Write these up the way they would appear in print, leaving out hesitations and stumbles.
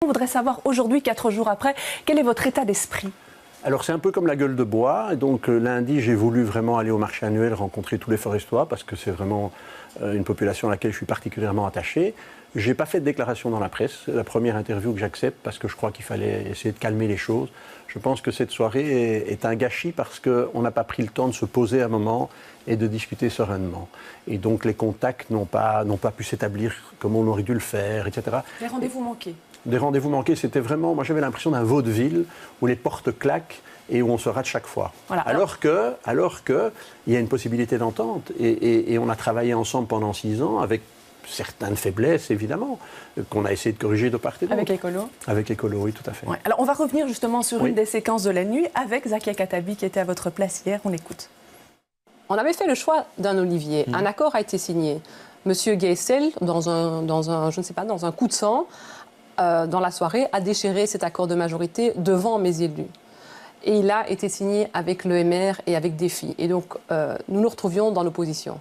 On voudrait savoir aujourd'hui, 4 jours après, quel est votre état d'esprit? Alors c'est un peu comme la gueule de bois, et donc lundi j'ai voulu vraiment aller au marché annuel rencontrer tous les forestois parce que c'est vraiment une population à laquelle je suis particulièrement attaché. Je n'ai pas fait de déclaration dans la presse, c'est la première interview que j'accepte parce que je crois qu'il fallait essayer de calmer les choses. Je pense que cette soirée est un gâchis parce qu'on n'a pas pris le temps de se poser un moment et de discuter sereinement. Et donc les contacts n'ont pas pu s'établir comme on aurait dû le faire, etc. Les rendez-vous manqués. Des rendez-vous manqués, c'était vraiment, moi j'avais l'impression d'un vaudeville où les portes claquent et où on se rate chaque fois. Voilà. Alors que, il y a une possibilité d'entente et on a travaillé ensemble pendant 6 ans avec certaines faiblesses, évidemment, qu'on a essayé de corriger de part et d'autre. Avec Écolo? Avec Écolo, oui, tout à fait. Ouais. Alors on va revenir justement sur une des séquences de la nuit avec Zakia Khattabi qui était à votre place hier, on l'écoute. On avait fait le choix d'un olivier, un accord a été signé. Monsieur Geisel, dans un coup de sang, dans la soirée, a déchiré cet accord de majorité devant mes élus. Et il a été signé avec l'EMR et avec Défi. Et donc, nous nous retrouvions dans l'opposition.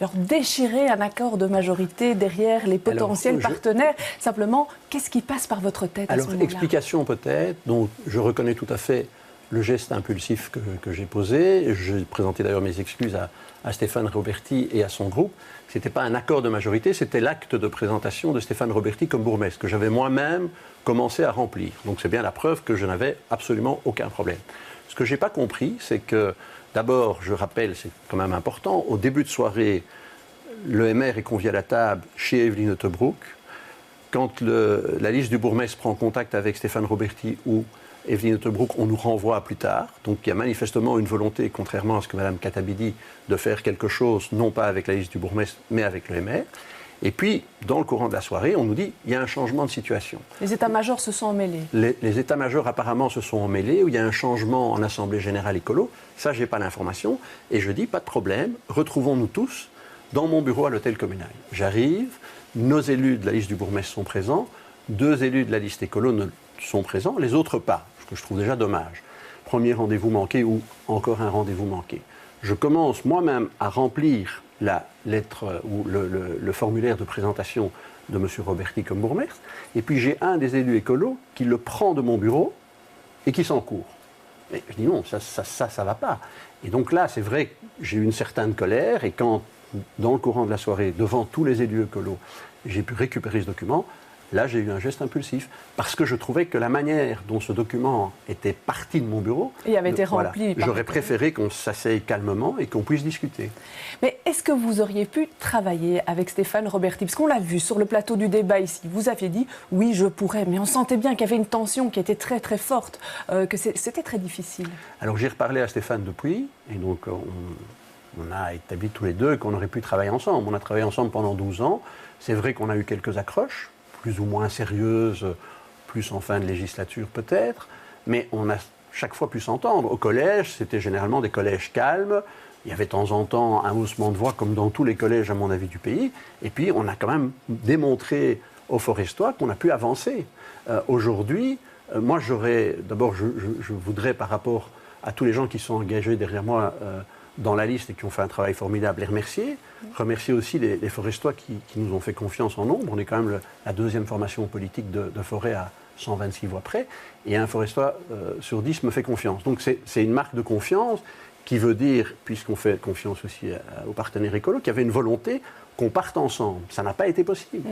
Alors, déchirer un accord de majorité derrière les potentiels partenaires, simplement, qu'est-ce qui passe par votre tête à ce moment-là? Explication peut-être, donc je reconnais tout à fait le geste impulsif que j'ai posé. J'ai présenté d'ailleurs mes excuses à Stéphane Roberti et à son groupe. Ce n'était pas un accord de majorité, c'était l'acte de présentation de Stéphane Roberti comme bourgmestre, que j'avais moi-même commencé à remplir. Donc c'est bien la preuve que je n'avais absolument aucun problème. Ce que je n'ai pas compris, c'est que, d'abord, je rappelle, c'est quand même important, au début de soirée, l'EMR est convié à la table chez Evelyne Hottebroek. Quand la liste du bourgmestre prend contact avec Stéphane Roberti ou Evelyne Hottebroek, on nous renvoie à plus tard. Donc il y a manifestement une volonté, contrairement à ce que Mme Khattabi dit, de faire quelque chose, non pas avec la liste du bourgmestre, mais avec l'EMR. Et puis, dans le courant de la soirée, on nous dit qu'il y a un changement de situation. Les états-majors se sont emmêlés. Les états-majors apparemment se sont emmêlés, où il y a un changement en Assemblée Générale Écolo. Ça, je n'ai pas l'information. Et je dis, pas de problème, retrouvons-nous tous dans mon bureau à l'hôtel communal. J'arrive, nos élus de la liste du bourgmestre sont présents, 2 élus de la liste Écolo sont présents, les autres pas, ce que je trouve déjà dommage. Premier rendez-vous manqué ou encore un rendez-vous manqué. Je commence moi-même à remplir la lettre ou le formulaire de présentation de M. Roberti comme bourgmestre, et puis j'ai un des élus écolos qui le prend de mon bureau et qui s'en court. Mais je dis non, ça va pas. Et donc là, c'est vrai que j'ai eu une certaine colère, et quand, dans le courant de la soirée, devant tous les élus écolos, j'ai pu récupérer ce document, là, j'ai eu un geste impulsif, parce que je trouvais que la manière dont ce document était parti de mon bureau... Et avait été rempli. Voilà, j'aurais préféré qu'on s'asseye calmement et qu'on puisse discuter. Mais est-ce que vous auriez pu travailler avec Stéphane Roberti? Parce qu'on l'a vu sur le plateau du débat ici. Vous aviez dit, oui, je pourrais, mais on sentait bien qu'il y avait une tension qui était très, très forte, que c'était très difficile. Alors, j'ai reparlé à Stéphane depuis, et donc on a établi tous les deux qu'on aurait pu travailler ensemble. On a travaillé ensemble pendant 12 ans. C'est vrai qu'on a eu quelques accroches, plus ou moins sérieuses, plus en fin de législature peut-être, mais on a chaque fois pu s'entendre. Au collège, c'était généralement des collèges calmes, il y avait de temps en temps un haussement de voix comme dans tous les collèges à mon avis du pays, et puis on a quand même démontré aux Forestois qu'on a pu avancer. Aujourd'hui, moi d'abord je voudrais par rapport à tous les gens qui sont engagés derrière moi dans la liste et qui ont fait un travail formidable, les remercier. Remercier aussi les Forestois qui nous ont fait confiance en nombre. On est quand même la 2e formation politique de Forêt à 126 voix près. Et un Forestois sur 10 me fait confiance. Donc c'est une marque de confiance qui veut dire, puisqu'on fait confiance aussi aux partenaires écolos, qu'il y avait une volonté qu'on parte ensemble. Ça n'a pas été possible.